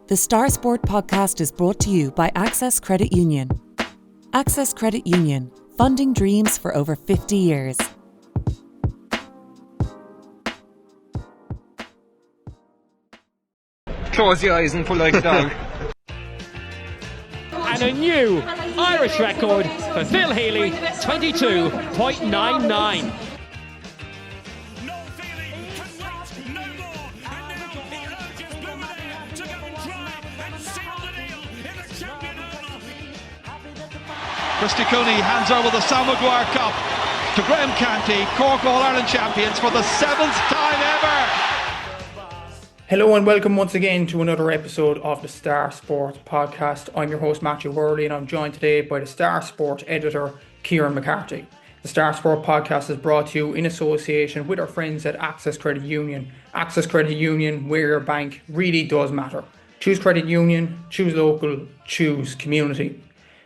The Star Sport podcast is brought to you by Access Credit Union. Access Credit Union, funding dreams for over 50 years. Close your eyes and pull like a dog. And a new Irish record for Phil Healy, 22.99. Christy Cooney hands over the Maguire Cup to Graham Canty, Cork All-Ireland champions for the 7th time ever. Hello and welcome once again to another episode of the Star Sport podcast. I'm your host Matthew Worley and I'm joined today by the Star Sport editor Kieran McCarthy. The Star Sport podcast is brought to you in association with our friends at Access Credit Union. Access Credit Union, where your bank really does matter. Choose credit union, choose local, choose community.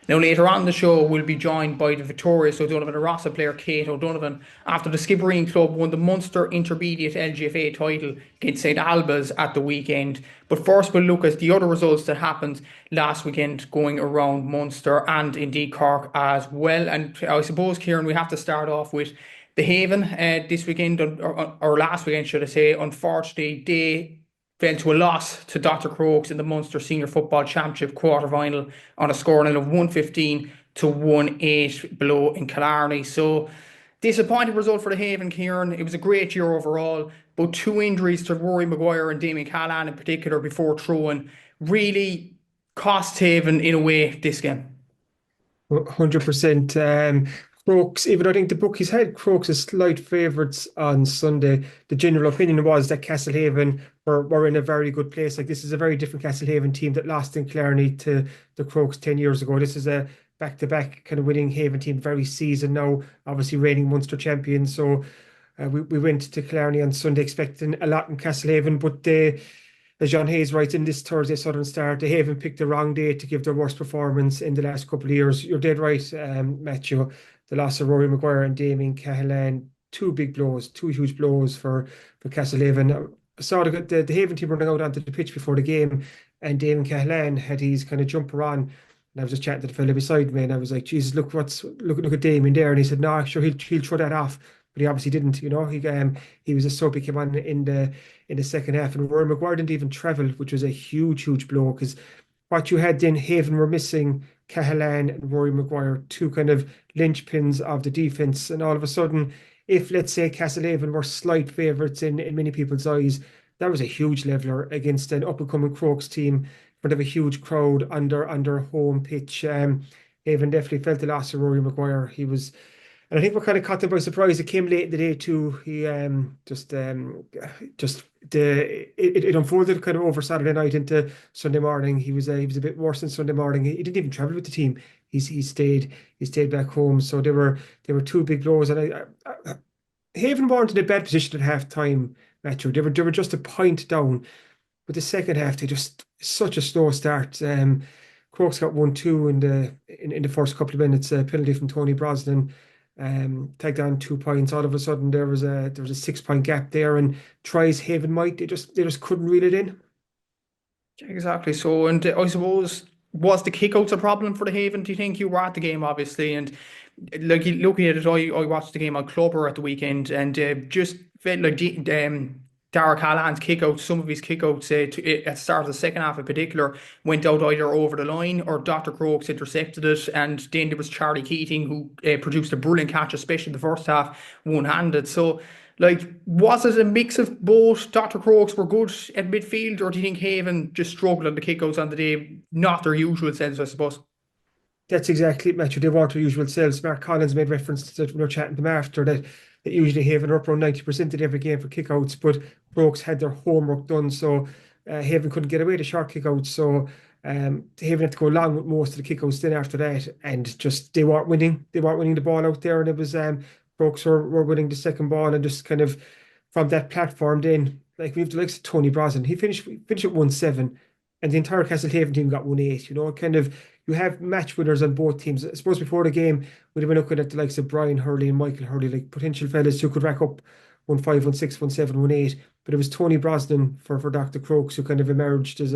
Now later on in the show we'll be joined by the victorious O'Donovan and Rossa player Kate O'Donovan after the Skibbereen club won the Munster Intermediate LGFA title against St Ailbes at the weekend. But first we'll look at the other results that happened last weekend going around Munster and indeed Cork as well. And I suppose, Kieran, we have to start off with the Haven this weekend, or last weekend should I say. Unfortunately they fell to a loss to Dr Crokes in the Munster Senior Football Championship quarter-final on a scoreline of 115 to 1-8 below in Killarney. So, disappointing result for the Haven, Kieran. It was a great year overall, but two injuries to Rory, Maguire and Damien Cahalane in particular before throwing really cost Haven in a way this game. 100%. Crokes, even I think the bookies had Crokes as slight favourites on Sunday. The general opinion was that Castlehaven were in a very good place. Like, this is a very different Castlehaven team that lost in Killarney to the Crokes 10 years ago. This is a back-to-back kind of winning Haven team, very seasoned now, obviously reigning Munster champions. So we went to Killarney on Sunday expecting a lot in Castlehaven, but as John Hayes writes in this Thursday Southern Star, they haven't picked the wrong day to give their worst performance in the last couple of years. You're dead right, Matthew. The loss of Rory Maguire and Damien Cahalane, two huge blows for Castlehaven. I saw the Haven team running out onto the pitch before the game, and Damien Cahalane had his kind of jumper on. And I was just chatting to the fella beside me, and I was like, Jesus, look at Damien there. And he said, no, sure, he'll throw that off. But he obviously didn't, you know. He was a sub. He came on in the second half, and Rory Maguire didn't even travel, which was a huge blow, because what you had then, Haven were missing Cahalane and Rory Maguire, two kind of linchpins of the defence. And all of a sudden, if, let's say, Castlehaven were slight favourites in many people's eyes, that was a huge leveller against an up-and-coming Crokes team in front of a huge crowd under home pitch. Haven definitely felt the loss of Rory Maguire. And I think what kind of caught them by surprise, it came late in the day too. He it unfolded kind of over Saturday night into Sunday morning. He was a bit worse than Sunday morning. He didn't even travel with the team. He stayed back home. So they were two big blows. And Haven weren't in a bad position at half time, Matthew. They were just a point down. But the second half, they just such a slow start. Crokes got 1-2 in the first couple of minutes. A penalty from Tony Brosnan. Tagged on 2 points. All of a sudden there was a 6-point gap there, and tries Haven might, they just couldn't reel it in. Exactly. So, and I suppose, was the kickouts a problem for the Haven? Do you think? You were at the game obviously, and like looking at it, I watched the game on Clubber at the weekend, and just felt like Dara Cahalane's kickouts, some of his kickouts at the start of the second half in particular, went out either over the line or Dr Crokes intercepted it, and then there was Charlie Keating who produced a brilliant catch, especially in the first half, one-handed. So, like, was it a mix of both? Dr Crokes were good at midfield, or do you think Haven just struggled on the kickouts on the day, not their usual selves, I suppose? That's exactly it, Matthew. They weren't their usual selves. Mark Collins made reference to that when we were chatting to them after that usually Haven are up around 90% in every game for kickouts, but Crokes had their homework done, so Haven couldn't get away the short kickouts. So Haven had to go along with most of the kickouts then after that, and just they weren't winning the ball out there, and it was Crokes were winning the second ball, and just kind of from that platform then, like, we have the likes of Tony Brosnan, he finished at 1-7, and the entire Castlehaven team got 1-8. You know, kind of, you have match winners on both teams. I suppose before the game, we'd have been looking at the likes of Brian Hurley and Michael Hurley, like potential fellas who could rack up 1-5, 1-6, 1-7, 1-8. But it was Tony Brosnan for Dr Crokes who kind of emerged as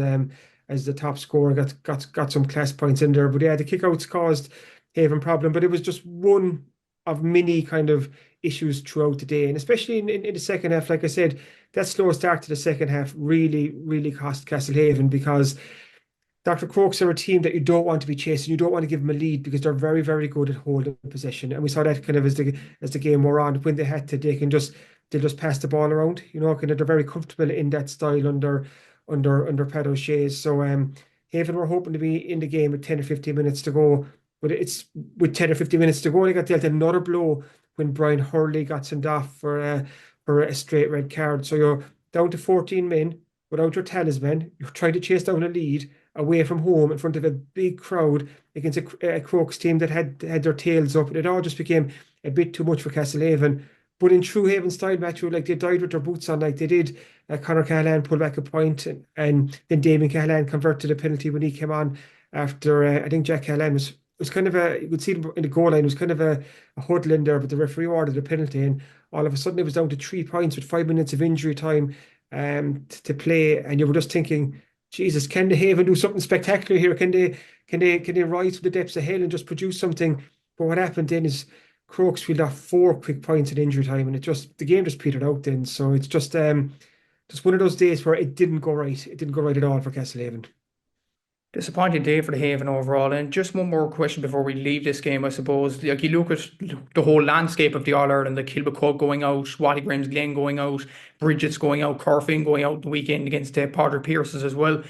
as the top scorer, got some class points in there. But yeah, the kickouts caused Haven problem, but it was just one of many kind of issues throughout the day, and especially in the second half. Like I said, that slow start to the second half really cost Castlehaven, because Dr. Crokes are a team that you don't want to be chasing. You don't want to give them a lead, because they're very good at holding possession. And we saw that kind of as the game wore on. When they had to, they'll just pass the ball around. Kind of they're very comfortable in that style under Pat O'Shea's. So Haven were hoping to be in the game with 10 or 15 minutes to go. But it's with 10 or 15 minutes to go, they got dealt another blow when Brian Hurley got sent off for a straight red card. So you're down to 14 men without your talisman. You're trying to chase down a lead away from home in front of a big crowd against a Crokes team that had their tails up. It all just became a bit too much for Castlehaven. But in true Haven style, Matthew, like they died with their boots on, like they did. Conor Cahalane pulled back a point, and then Damien Cahalane converted a penalty when he came on after I think Jack Cahalane was kind of you could see him in the goal line, it was kind of a huddle in there, but the referee ordered a penalty, and all of a sudden it was down to 3 points with 5 minutes of injury time to play, and you were just thinking, Jesus, can the Haven do something spectacular here? Can they rise to the depths of hell and just produce something? But what happened then is Crokes filled off 4 quick points in injury time, and the game just petered out then. So it's just one of those days where it didn't go right. It didn't go right at all for Castlehaven. Disappointing day for the Haven overall. And just one more question before we leave this game, I suppose. Like, you look at the whole landscape of the All-Ireland, the Kilbacud going out, Waddy Graham's Glen going out, Bridget's going out, Corfin going out the weekend against Padre Pierce's as well.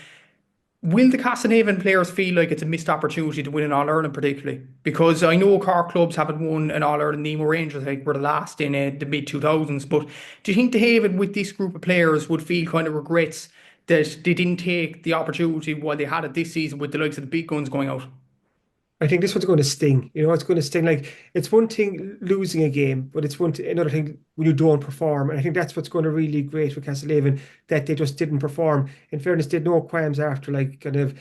Will the Castlehaven players feel like it's a missed opportunity to win an All-Ireland particularly? Because I know Cork clubs haven't won an All-Ireland. Nemo Rangers, I think, were the last in the mid-2000s. But do you think the Haven, with this group of players, would feel kind of regrets that they didn't take the opportunity while they had it this season with the likes of the big guns going out? I think this one's going to sting. It's going to sting. Like, it's one thing losing a game, but it's another thing when you don't perform. And I think that's what's going to really great for Castlehaven, that they just didn't perform. In fairness, they had no qualms after, like, kind of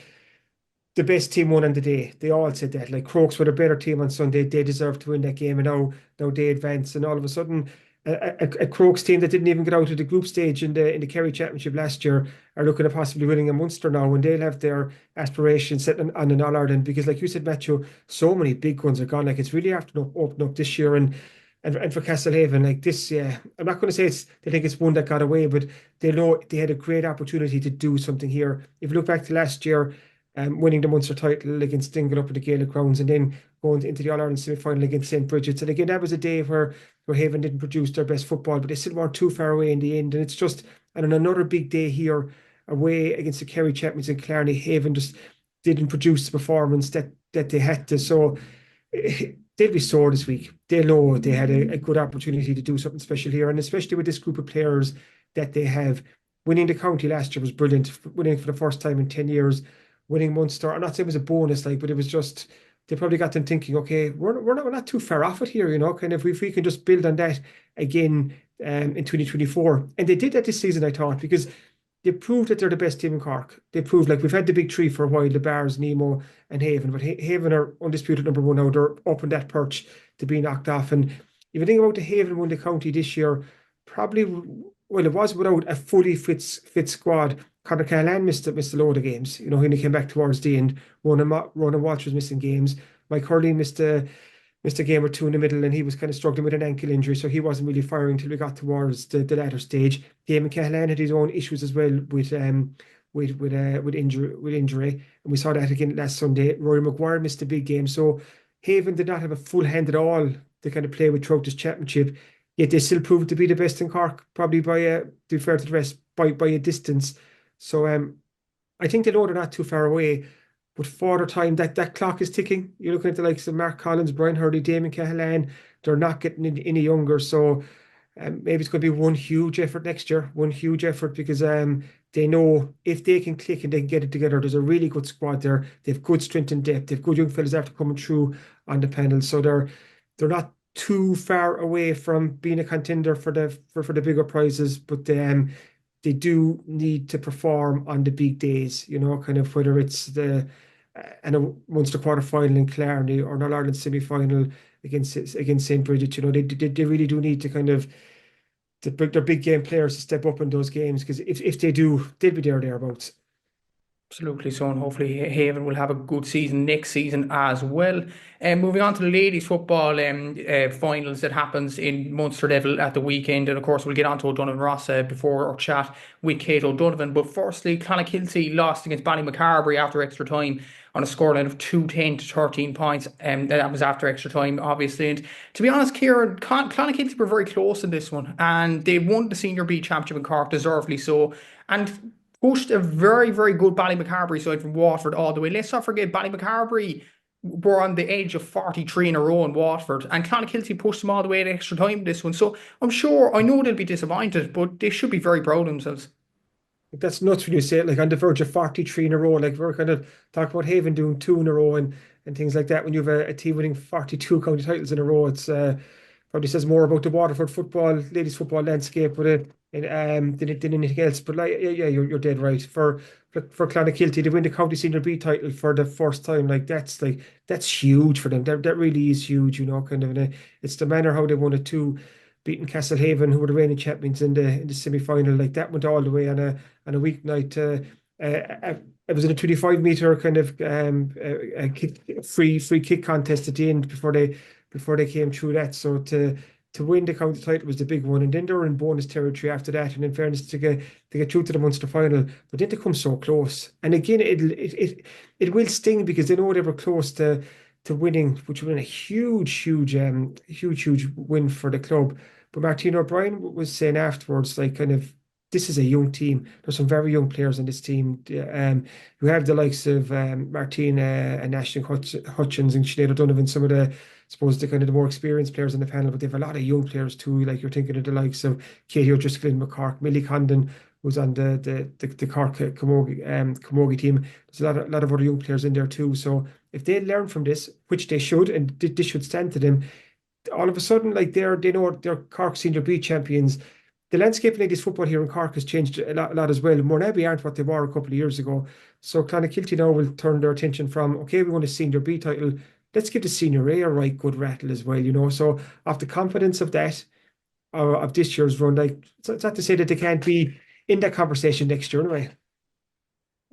the best team won on the day. They all said that. Like, Crokes were a better team on Sunday. They deserved to win that game, and now they advance. And all of a sudden, a Crokes team that didn't even get out of the group stage in the Kerry Championship last year are looking at possibly winning a Munster now, and they'll have their aspirations set on an All-Ireland, because, like you said, Matthew, so many big ones are gone. Like, it's really after open up this year, and for Castlehaven, like this, yeah, I'm not going to say they think it's one that got away, but they know they had a great opportunity to do something here. If you look back to last year, winning the Munster title against Dingle up at the Gaelic Crowns, and then going into the All-Ireland semi-final against St Bridget's. And again, that was a day where Haven didn't produce their best football, but they still weren't too far away in the end. And it's just, and on another big day here, away against the Kerry champions in Killarney, Haven just didn't produce the performance that they had to. So they'll be sore this week. They know they had a good opportunity to do something special here, and especially with this group of players that they have. Winning the county last year was brilliant. Winning for the first time in 10 years. Winning Munster, I'm not saying it was a bonus, like, but it was just, they probably got them thinking, okay, we're not too far off it here, kind of, if we can just build on that again in 2024. And they did that this season, I thought, because they proved that they're the best team in Cork. They proved, like, we've had the big three for a while, the Bars, Nemo and Haven, but Haven are undisputed number one now. They're up on that perch to be knocked off. And if you think about the Haven won the county this year, probably, well, it was without a fully fit squad. Conor Cahalane missed a load of games, when he came back towards the end. Ronan Walsh was missing games. Mike Hurley missed a game or two in the middle, and he was kind of struggling with an ankle injury, so he wasn't really firing until we got towards the latter stage. Damien Cahalane had his own issues as well with injury, and we saw that again last Sunday. Rory Maguire missed a big game, so Haven did not have a full hand at all to kind of play with throughout this championship. Yet they still proved to be the best in Cork, probably to be fair to the rest, by a distance. So I think they know they're not too far away, but for the time that clock is ticking. You're looking at the likes of Mark Collins, Brian Hurley, Damien Cahalane. They're not getting any younger, so maybe it's going to be one huge effort next year. One huge effort, because they know if they can click and they can get it together, there's a really good squad there. They have good strength and depth. They have good young fellas after coming through on the panel, so they're not too far away from being a contender for the bigger prizes, but they do need to perform on the big days, kind of, whether it's a Munster quarter-final in Killarney or an All-Ireland semi-final against St Bridget. They really do need to kind of, their big game players to step up in those games, because if they do, they'll be thereabouts. Absolutely. So, and hopefully Haven will have a good season next season as well. And moving on to the ladies football finals that happens in Munster level at the weekend, and of course we'll get on to O'Donovan Rossa before our chat with Kate O'Donovan. But firstly, Clonakilty lost against Ballymacarbry after extra time on a scoreline of 2-10 to 13 points, and that was after extra time, obviously. And to be honest, Kieran, Clonakilty were very close in this one, and they won the Senior B Championship in Cork, deservedly so. And pushed a very, very good Ballymacarbry side from Waterford all the way. Let's not forget, Ballymacarbry were on the edge of 43 in a row in Waterford, and Clonakilty pushed them all the way at extra time this one. So I'm sure, I know they'll be disappointed, but they should be very proud of themselves. That's nuts when you say it, like on the verge of 43 in a row. Like we're kind of talking about Haven doing 2 in a row and things like that. When you have a team winning 42 county titles in a row, it's probably says more about the Waterford football, ladies football landscape with it than anything else. But like, yeah, you're dead right. For Clonakilty to win the county senior B title for the first time, that's huge for them. That really is huge, kind of. And it's the manner how they won it too, beating Castlehaven, who were the reigning champions in the semi final. Like that went all the way on a weeknight. It was in a 25-meter kind of free kick contest at the end before they came through that. So to win the county title was the big one, and then they were in bonus territory after that. And in fairness, to get through to the Munster final, but then to come so close, and again, it will sting because they know they were close to winning, which would have been a huge win for the club. But Martina O'Brien was saying afterwards, like, kind of, this is a young team. There's some very young players in this team. You have the likes of Martina and Ashton Hutchins and Sinead O'Donovan, some of the, I suppose, the kind of the more experienced players in the panel, but they have a lot of young players too. Like you're thinking of the likes of Katie O'Driscoll McCork, Millie Condon, who's on the Cork Camogie team. There's a lot of other young players in there too. So if they learn from this, which they should, and this should stand to them, all of a sudden, like they know they're Cork Senior B champions. The landscape of ladies football here in Cork has changed a lot as well. Morneby aren't what they were a couple of years ago. So Clonakilty now will turn their attention from, okay, we won a Senior B title, let's give the Senior A right good rattle as well, So off the confidence of that, of this year's run, like, it's not to say that they can't be in that conversation next year anyway.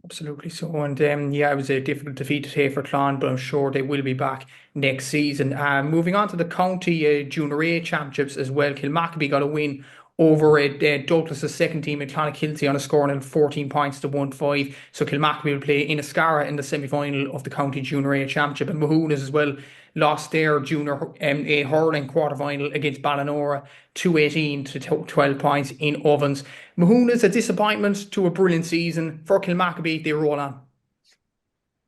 Absolutely so. And it was a difficult defeat to take for Clon, but I'm sure they will be back next season. Moving on to the county Junior A championships as well, Kilmacabey got a win over Douglas's second team in Clonakilty on a scoring of 14 points to 1-5. So Kilmacabey will play Inniscarra in the semi-final of the county Junior A championship, and Mahoonas as well lost their Junior A hurling quarter-final against Ballinora 2-18 to 12 points in Ovens. Mahoonas, a disappointment to a brilliant season. For Kilmacabey, they roll on.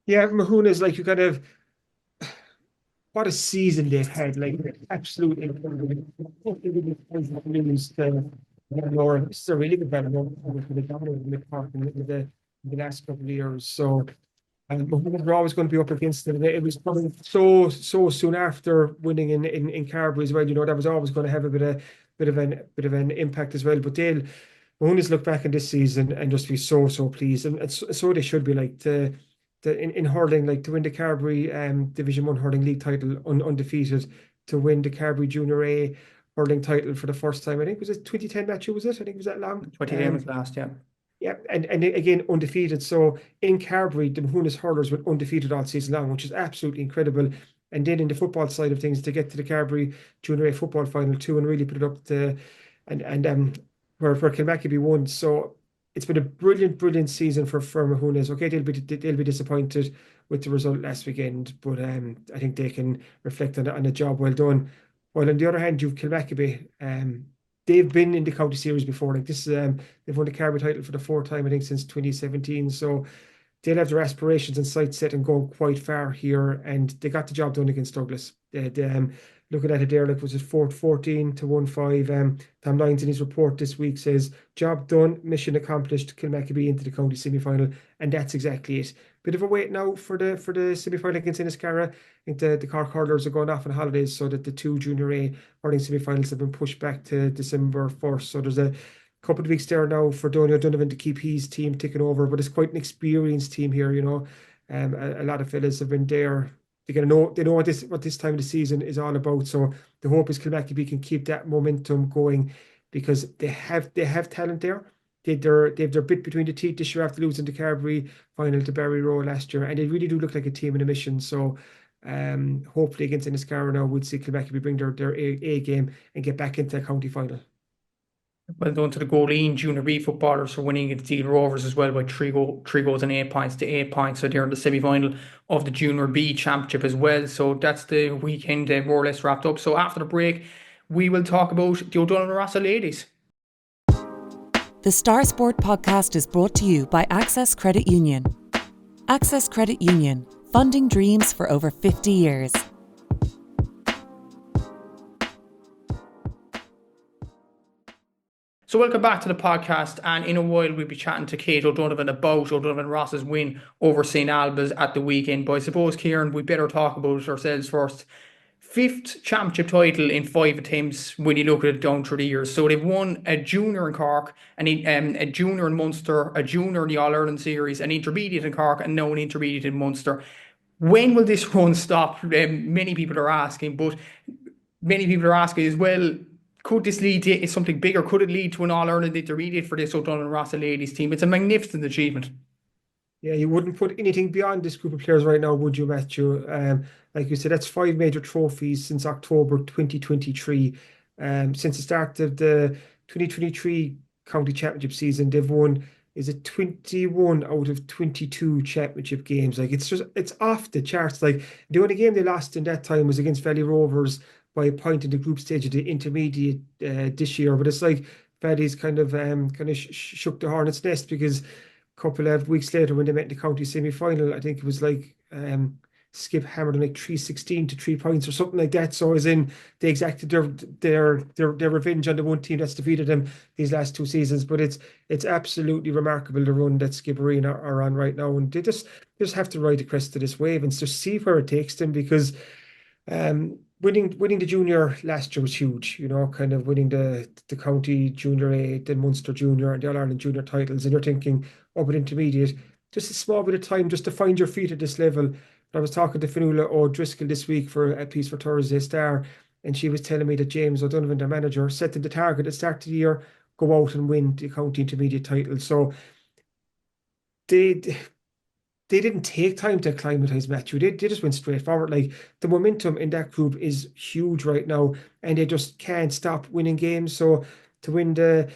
Yeah, Mahoonas, like, you kind of, what a season they've had, like, absolutely. This is a really good battle for the dominant mid-park in the last couple of years. So we're always going to be up against them. It was probably so soon after winning in Carberry as well. That was always going to have a bit of an impact as well. But they'll always look back in this season and just be so pleased, and so they should be. Like in hurling, like to win the Carberry Division 1 hurling league title undefeated, to win the Carberry Junior A hurling title for the first time. I think, was it 2010 match? Was it? I think it was that long. 2010 was last, yeah. Yeah, and again, undefeated. So in Carberry, the Mahoonas hurlers were undefeated all season long, which is absolutely incredible. And then in the football side of things, to get to the Carberry Junior A football final too, and really put it up to where Kilmacabey won. So it's been a brilliant season for Mahoonas. Okay, they'll be disappointed with the result last weekend, but I think they can reflect on a job well done. While on the other hand, you've Kilmacabey. They've been in the county series before. Like this, they've won the Carberry title for the 4th time, I think, since 2017. So they'll have their aspirations and sights set and go quite far here. And they got the job done against Douglas. Looking at it there, like, was it 14 to 1-5? Tom Lyons in his report this week says, job done, mission accomplished, Kilmacabey into the county semi-final, and that's exactly it. Bit of a wait now for the semi-final against Inniscarra. I think the Cork hurlers are going off on holidays, so that the 2 Junior A hurling semi-finals have been pushed back to December 1st. So there's a couple of weeks there now for Donny O'Donovan to keep his team ticking over, but it's quite an experienced team here, A lot of fellas have been there. They know what this time of the season is all about. So the hope is Kilmacabey can keep that momentum going, because they have talent there. they've their bit between the teeth this year after losing the Carberry final to Barry Row last year, and they really do look like a team in a mission. So hopefully against Enniscarrow now we'll see Kilmacabry bring their A game and get back into the county final. Well done to the Goleen Junior B footballers for winning against Deal Rovers as well by three goals and 8 points to 8 points. So they're in the semi-final of the Junior B Championship as well. So that's the weekend more or less wrapped up. So after the break, we will talk about the O'Donnell and Rossa ladies. The Star Sport podcast is brought to you by Access Credit Union. Access Credit Union, funding dreams for over 50 years. So welcome back to the podcast, and in a while we'll be chatting to Kate O'Donovan about O'Donovan Ross's win over St Ailbes at the weekend. But I suppose, Kieran, we better talk about it ourselves first. 5th championship title in 5 attempts when you look at it down through the years. So they've won a junior in Cork, a junior in Munster, a junior in the All-Ireland Series, an intermediate in Cork, and now an intermediate in Munster. When will this run stop? Many people are asking, but many people are asking as well, could this lead to something bigger? Could it lead to an All-Ireland intermediate for this O'Donnell and Rossa ladies team? It's a magnificent achievement. Yeah, you wouldn't put anything beyond this group of players right now, would you, Matthew? Like you said, that's 5 major trophies since October 2023. Since the start of the 2023 county championship season, they've won, is it 21 out of 22 championship games? Like, it's off the charts. Like, the only game they lost in that time was against Valley Rovers by a point in the group stage of the intermediate this year. But it's like Valley's kind of shook the hornet's nest, because couple of weeks later when they met in the county semi-final, I think it was like Skibb hammered them like 3-16 to 3 points or something like that. So as in they exacted their revenge on the one team that's defeated them these last 2 seasons. But it's absolutely remarkable the run that Skibbereen are on right now, and they just have to ride the crest of this wave and just see where it takes them, because winning the junior last year was huge, you know, kind of winning the county junior A, the Munster junior and the All-Ireland junior titles, and you're thinking up at intermediate, just a small bit of time just to find your feet at this level. I was talking to Fionnuala O'Driscoll this week for a piece for Thursday Star, and she was telling me that James O'Donovan, their manager, set them the target at the start of the year, go out and win the county intermediate title. So they didn't take time to acclimatise, Matthew. They just went straight forward. Like, the momentum in that group is huge right now, and they just can't stop winning games. So to win the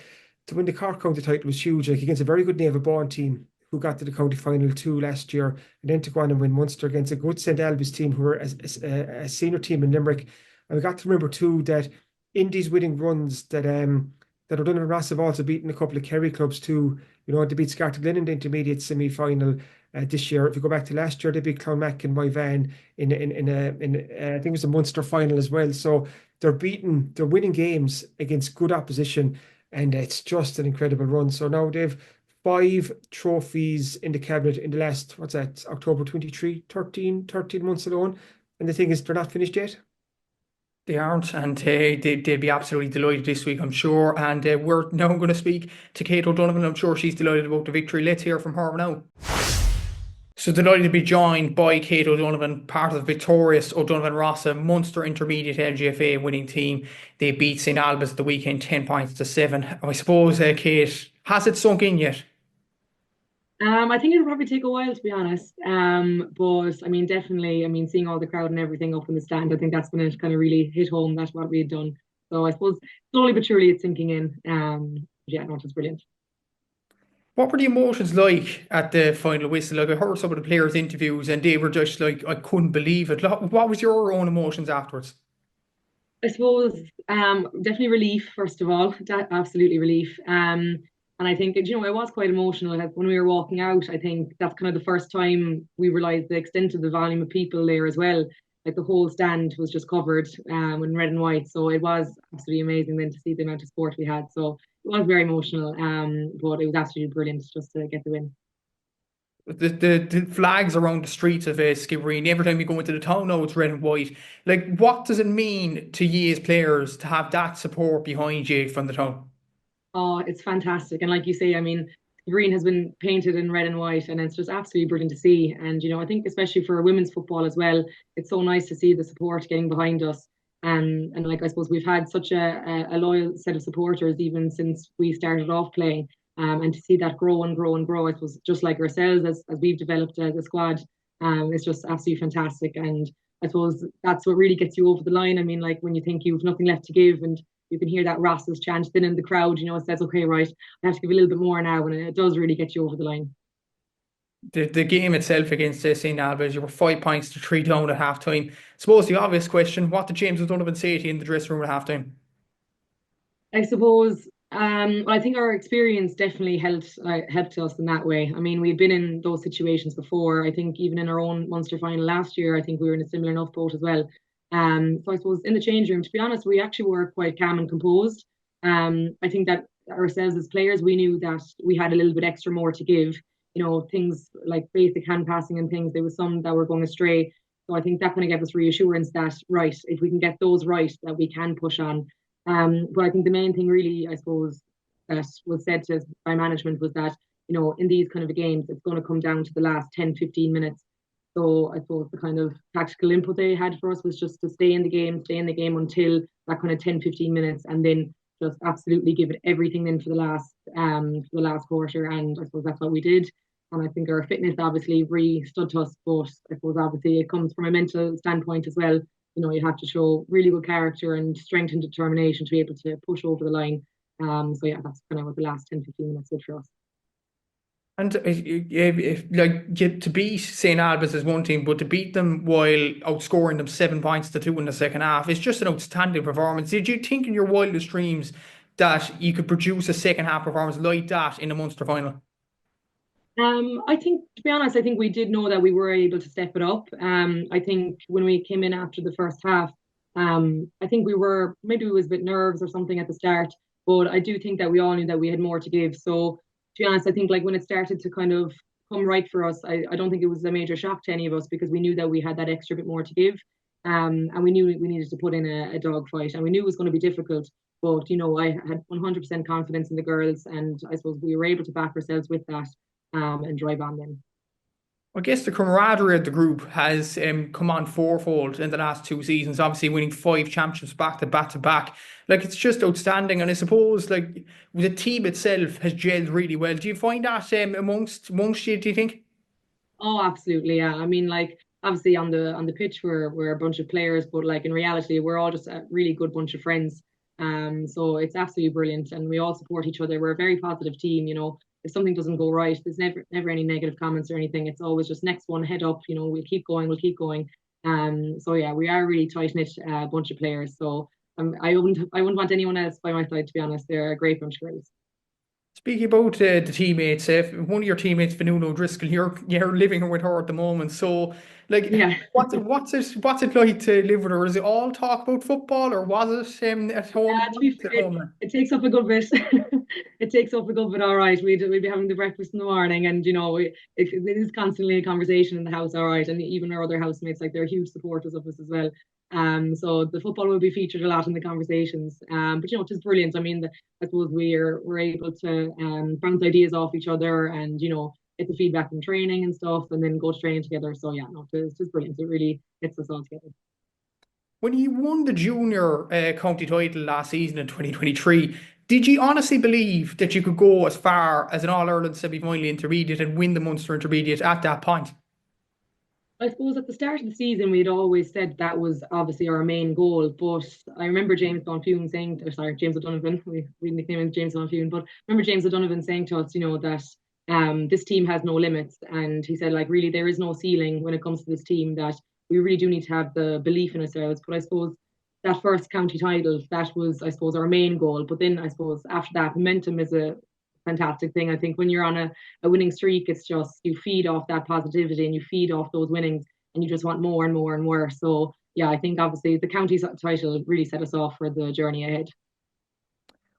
Cork County title was huge, like against a very good Naval Bourne team who got to the county final 2 last year, and then to go on and win Munster against a good St Ailbes team who were a senior team in Limerick. And we got to remember too that in these winning runs that O'Donnell and Ross have also beaten a couple of Kerry clubs too. You know, they beat Scartaglen in the intermediate semi-final this year. If you go back to last year, they beat Clonakilty and Maguire in I think it was the Munster final as well. So they're winning games against good opposition, and it's just an incredible run. So now they've 5 trophies in the cabinet in the last, October 23, 13 months alone. And the thing is, they're not finished yet. They aren't, and they'll be absolutely delighted this week, I'm sure. And we're now going to speak to Kate O'Donovan. I'm sure she's delighted about the victory. Let's hear from her now. So delighted to be joined by Kate O'Donovan, part of the victorious O'Donovan Rossa Munster Intermediate LGFA winning team. They beat St Ailbes at the weekend 10 points to 7. I suppose, Kate, has it sunk in yet? I think it'll probably take a while, to be honest. But I mean, definitely, seeing all the crowd and everything up in the stand, I think that's when it kind of really hit home that's what we had done. So I suppose slowly but surely it's sinking in. Yeah, no, it's brilliant. What were the emotions like at the final whistle? Like, I heard some of the players' interviews and they were just like, I couldn't believe it. What was your own emotions afterwards? I suppose definitely relief, first of all. Absolutely relief. And I think, it was quite emotional. Like, when we were walking out, I think that's kind of the first time we realised the extent of the volume of people there as well. Like, the whole stand was just covered in red and white. So it was absolutely amazing then to see the amount of support we had. So it was very emotional, but it was absolutely brilliant just to get the win. The flags around the streets of Skibbereen, every time you go into the town now it's red and white. Like, what does it mean to you as players to have that support behind you from the town? Oh, it's fantastic. And like you say, green has been painted in red and white, and it's just absolutely brilliant to see. And, I think especially for women's football as well, it's so nice to see the support getting behind us. And like, I suppose we've had such a loyal set of supporters even since we started off playing. And to see that grow and grow and grow, it was just like ourselves as we've developed as a squad. It's just absolutely fantastic. And I suppose that's what really gets you over the line. I mean, like when you think you've nothing left to give and you can hear that Ross's chant then in the crowd, it says, okay, right, I have to give a little bit more now. And it does really get you over the line. The game itself against St Ailbes, you were 5 points to 3 down at half time. Suppose the obvious question, what did James O'Donovan say to you in the dressing room at half time? I suppose I think our experience definitely helped us in that way. I mean, we'd been in those situations before. I think even in our own Munster final last year, I think we were in a similar enough boat as well. So I suppose in the change room, to be honest, we actually were quite calm and composed. I think that ourselves as players, we knew that we had a little bit extra more to give. Things like basic hand passing and things. There was some that were going astray. So I think that kind of gave us reassurance that, right, if we can get those right, that we can push on. But I think the main thing really, I suppose, that was said to us by management was that, in these kind of games, it's going to come down to the last 10, 15 minutes. So I suppose the kind of tactical input they had for us was just to stay in the game until that kind of 10, 15 minutes, and then just absolutely give it everything then for the last quarter. And I suppose that's what we did. And I think our fitness obviously really stood to us, but I suppose obviously it comes from a mental standpoint as well. You have to show really good character and strength and determination to be able to push over the line. So yeah, that's kind of what the last 10, 15 minutes did for us. And to beat St Ailbes is one thing, but to beat them while outscoring them 7 points to 2 in the second half is just an outstanding performance. Did you think in your wildest dreams that you could produce a second half performance like that in a Munster final? I think, to be honest, I think we did know that we were able to step it up. I think when we came in after the first half, I think maybe we was a bit nerves or something at the start, but I do think that we all knew that we had more to give. So to be honest, I think like when it started to kind of come right for us, I don't think it was a major shock to any of us because we knew that we had that extra bit more to give. And we knew we needed to put in a dog fight, and we knew it was going to be difficult. But I had 100% confidence in the girls, and I suppose we were able to back ourselves with that and drive on then. I guess the camaraderie of the group has come on fourfold in the last 2 seasons, obviously winning 5 championships back to back to back. Like, it's just outstanding. And I suppose, like, the team itself has gelled really well. Do you find that amongst you, do you think? Oh, absolutely, yeah. I mean, like, obviously on the pitch we're a bunch of players, but like in reality, we're all just a really good bunch of friends. So it's absolutely brilliant, and we all support each other. We're a very positive team, if something doesn't go right, there's never any negative comments or anything. It's always just next one, head up, we'll keep going. So yeah, we are a really tight-knit bunch of players. So I wouldn't want anyone else by my side, to be honest. They're a great bunch of girls. Speaking about the teammates, one of your teammates, Vanuna O'Driscoll, you're living with her at the moment. So, like, yeah. what's it like to live with her? Is it all talk about football, or was it at home? To be fair, it takes up a good bit. It takes up a good bit. All right, we'd be having the breakfast in the morning, and it is constantly a conversation in the house. All right, and even our other housemates, like, they're huge supporters of us as well. So the football will be featured a lot in the conversations. But it is brilliant. I mean, I suppose we're able to bounce ideas off each other, and get the feedback from training and stuff, and then go to training together. So yeah, no, it's just brilliant. It really gets us all together. When you won the junior county title last season in 2023, did you honestly believe that you could go as far as an All-Ireland semi-final intermediate and win the Munster intermediate at that point? I suppose at the start of the season, we'd always said that was obviously our main goal. But I remember James O'Donovan, we nicknamed him James Bonfune, but I remember James O'Donovan saying to us, that this team has no limits. And he said, like, really, there is no ceiling when it comes to this team, that we really do need to have the belief in ourselves. But I suppose that first county title, that was, I suppose, our main goal. But then I suppose after that, momentum is a fantastic thing. I think when you're on a winning streak, it's just you feed off that positivity and you feed off those winnings, and you just want more and more and more. So yeah, I think obviously the county title really set us off for the journey ahead.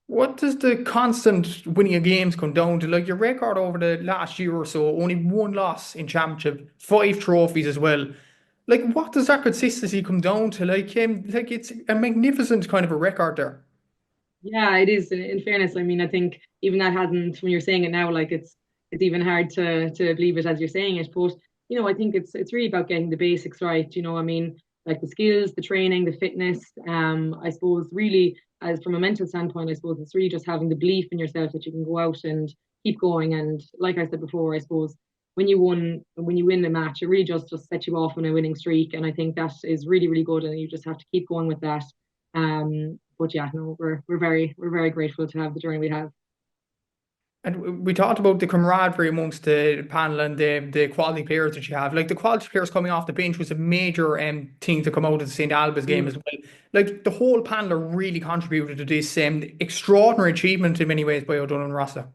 What does the constant winning of games come down to? Like, your record over the last year or so, only 1 loss in championship, 5 trophies as well. Like, what does that consistency come down to? Like it's a magnificent kind of a record there. Yeah, it is. In fairness, I mean, I think even that hasn't, when you're saying it now, like, it's even hard to believe it as you're saying it. But I think it's really about getting the basics right. I mean, like the skills, the training, the fitness. I suppose really, as from a mental standpoint, I suppose it's really just having the belief in yourself that you can go out and keep going. And like I said before, I suppose when you win a match, it really just sets you off on a winning streak. And I think that is really, really good. And you just have to keep going with that. But yeah, no, we're very grateful to have the journey we have. And we talked about the camaraderie amongst the panel and the quality players that you have. Like the quality players coming off the bench was a major thing to come out of the St Ailbes game as well. Like the whole panel are really contributed to this extraordinary achievement in many ways by O'Donnell and Rossa.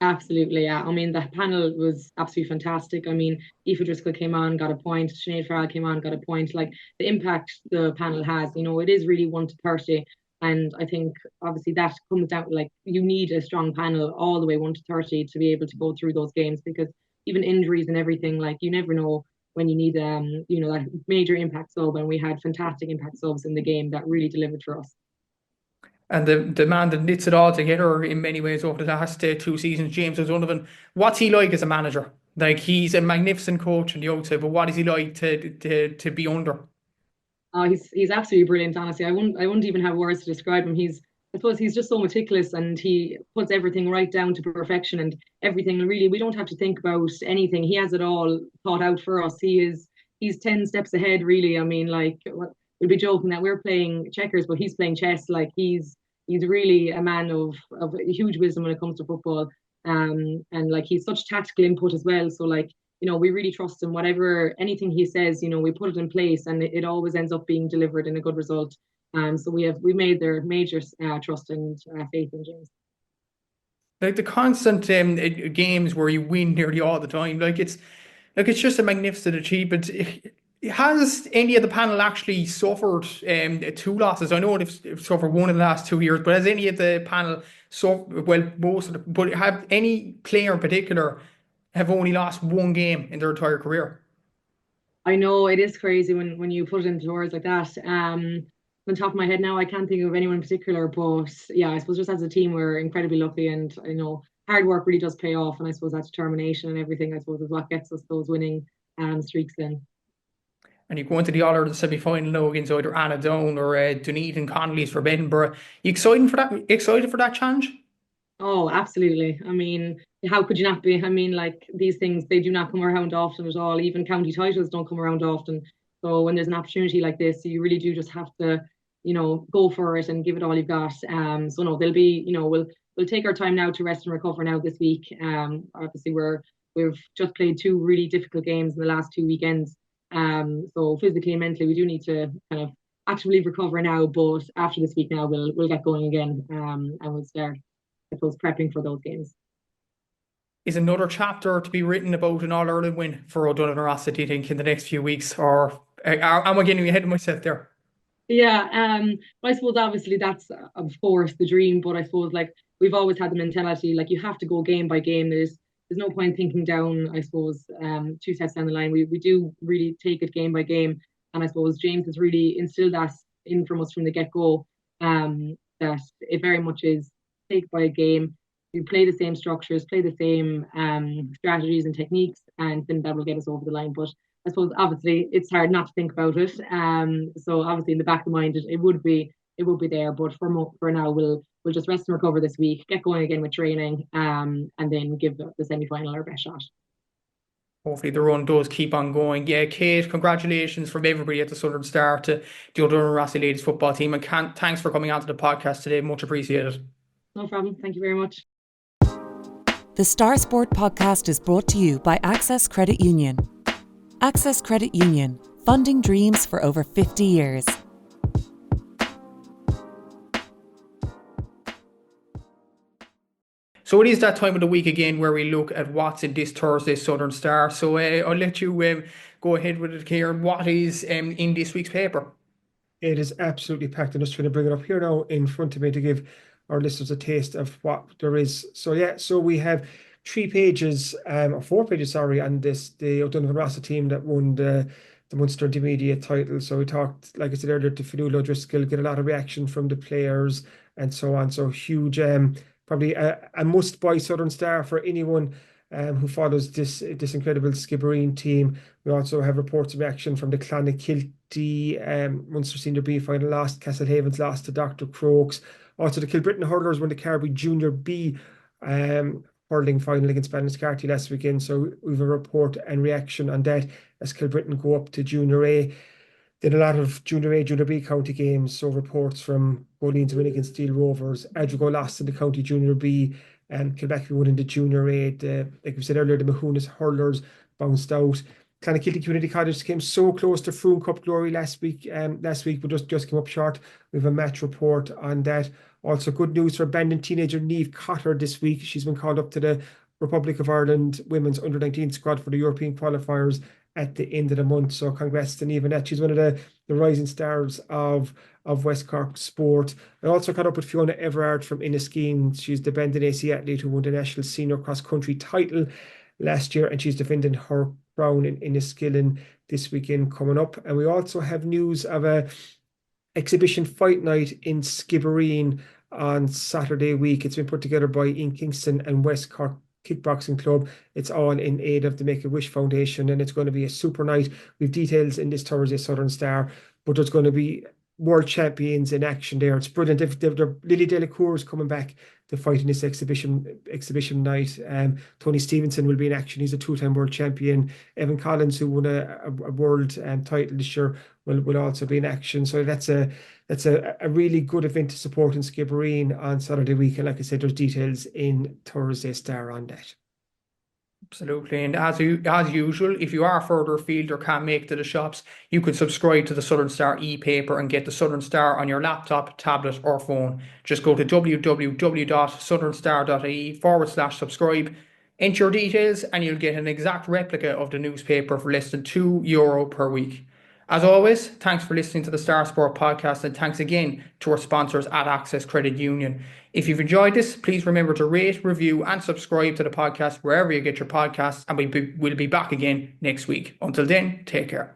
Absolutely, yeah. I mean, the panel was absolutely fantastic. I mean, Aoife Driscoll came on, got a point. Sinead Farrell came on, got a point. Like the impact the panel has, it is really 1 to 30. And I think obviously that comes down like you need a strong panel all the way 1 to 30 to be able to go through those games, because even injuries and everything, like you never know when you need that major impact sub, and we had fantastic impact subs in the game that really delivered for us. And the man that knits it all together in many ways over the last 2 seasons, James O'Donovan, what's he like as a manager? Like he's a magnificent coach on the outside, but what is he like to be under? He's absolutely brilliant, honestly. I wouldn't even have words to describe him. I suppose he's just so meticulous, and he puts everything right down to perfection, and everything really, we don't have to think about anything. He has it all thought out for us. He's 10 steps ahead, really. I mean, like we'll be joking that we're playing checkers, but he's playing chess. Like he's really a man of huge wisdom when it comes to football. And like he's such tactical input as well. So like, we really trust him. Anything he says, we put it in place, and it always ends up being delivered in a good result. So we made their major trust and faith in James. Like the constant games where you win nearly all the time, like it's just a magnificent achievement. Has any of the panel actually suffered 2 losses? I know they've suffered one in the last 2 years, but has any of the panel most of them, but have any player in particular have only lost 1 game in their entire career? I know it is crazy when you put it into words like that. On the top of my head now, I can't think of anyone in particular, but yeah, I suppose just as a team, we're incredibly lucky, and I know hard work really does pay off, and I suppose that determination and everything, I suppose, is what gets us those winning streaks in. And you go into the All-Ireland semi-final now against either Anna Down or Dunedin Connolly's for Edinburgh. You excited for that? Excited for that challenge? Oh, absolutely. I mean, how could you not be? I mean, like these things, they do not come around often at all. Even county titles don't come around often. So when there's an opportunity like this, you really do just have to, go for it and give it all you've got. So no, there'll be, we'll take our time now to rest and recover now this week. Obviously we've just played 2 really difficult games in the last 2 weekends. So physically and mentally, we do need to kind of actively recover now. But after this week now, we'll get going again, and we'll start, I suppose, prepping for those games. Is another chapter to be written about an All-Ireland win for O'Donnell and Rossa, do you think, in the next few weeks? Or am I getting ahead of myself there? Yeah, I suppose obviously that's, of course, the dream. But I suppose like we've always had the mentality, like you have to go game by game. There's no point thinking down, I suppose, 2 sets down the line. We do really take it game by game. And I suppose James has really instilled that in from us from the get-go, that it very much is take by a game. You play the same structures, play the same strategies and techniques, and then that will get us over the line. But I suppose obviously it's hard not to think about it. So obviously in the back of the mind it would be there. But for now we'll just rest and recover this week, get going again with training, and then give the semi-final our best shot. Hopefully the run does keep on going. Yeah, Kate, congratulations from everybody at the Southern Star to the O'Donnell and Rossa ladies football team, and thanks for coming onto the podcast today. Much appreciated. No problem. Thank you very much. The Star Sport podcast is brought to you by Access Credit Union. Access Credit Union, funding dreams for over 50 years. So it is that time of the week again where we look at what's in this Thursday's Southern Star. So I'll let you go ahead with it, Kieran. What is in this week's paper? It is absolutely packed. I'm just trying to bring it up here now in front of me to give our listeners a taste of what there is. So yeah, so we have 3 pages, or 4 pages, sorry, on the O'Donnell and Rossa team that won the Munster Intermediate title. So we talked, like I said earlier, to Fionnuala O'Driscoll, get a lot of reaction from the players and so on. So huge, probably a must-buy Southern Star for anyone who follows this incredible Skibbereen team. We also have reports of action from the Clonakilty Munster Senior B final lost, Castlehaven's lost to Dr Crokes. Also, the Kilbrittain hurlers won the Carby Junior B hurling final against Ballymacarbry last weekend. So we have a report and reaction on that as Kilbrittain go up to Junior A. Did a lot of Junior A, Junior B county games. So reports from Bowling to win against Steel Rovers. Adrigo lost in the county Junior B. And Kilbackie won in the Junior A. Like we said earlier, the Mahoonas hurlers bounced out. Clonakilty Community College came so close to Froome Cup glory last week, but just came up short. We have a match report on that. Also, good news for abandoned teenager Niamh Cotter this week. She's been called up to the Republic of Ireland women's under-19 squad for the European qualifiers at the end of the month. So congrats to Niamh on that. She's one of the rising stars of West Cork sport. I also caught up with Fiona Everard from Inniskeen. She's the Bandon AC athlete who won the national senior cross-country title last year, and she's defending her crown in Enniskillen this weekend coming up. And we also have news of a exhibition fight night in Skibbereen on Saturday week. It's been put together by Ian Kingston and West Cork Kickboxing Club. It's all in aid of the Make-A-Wish Foundation, and it's going to be a super night. We've details in this Thursday Southern Star, but there's going to be world champions in action there. It's brilliant. Lily Delacour is coming back to fight in this exhibition night. Tony Stevenson will be in action. He's a two-time world champion. Evan Collins, who won a world title this year, will also be in action. So that's a really good event to support in Skibbereen on Saturday week. And like I said, there's details in Thursday Star on that. Absolutely. And as usual, if you are further afield or can't make to the shops, you can subscribe to the Southern Star e-paper and get the Southern Star on your laptop, tablet or phone. Just go to www.southernstar.ie/subscribe, enter your details and you'll get an exact replica of the newspaper for less than €2 per week. As always, thanks for listening to the Star Sport podcast, and thanks again to our sponsors at Access Credit Union. If you've enjoyed this, please remember to rate, review and subscribe to the podcast wherever you get your podcasts, and we'll be back again next week. Until then, take care.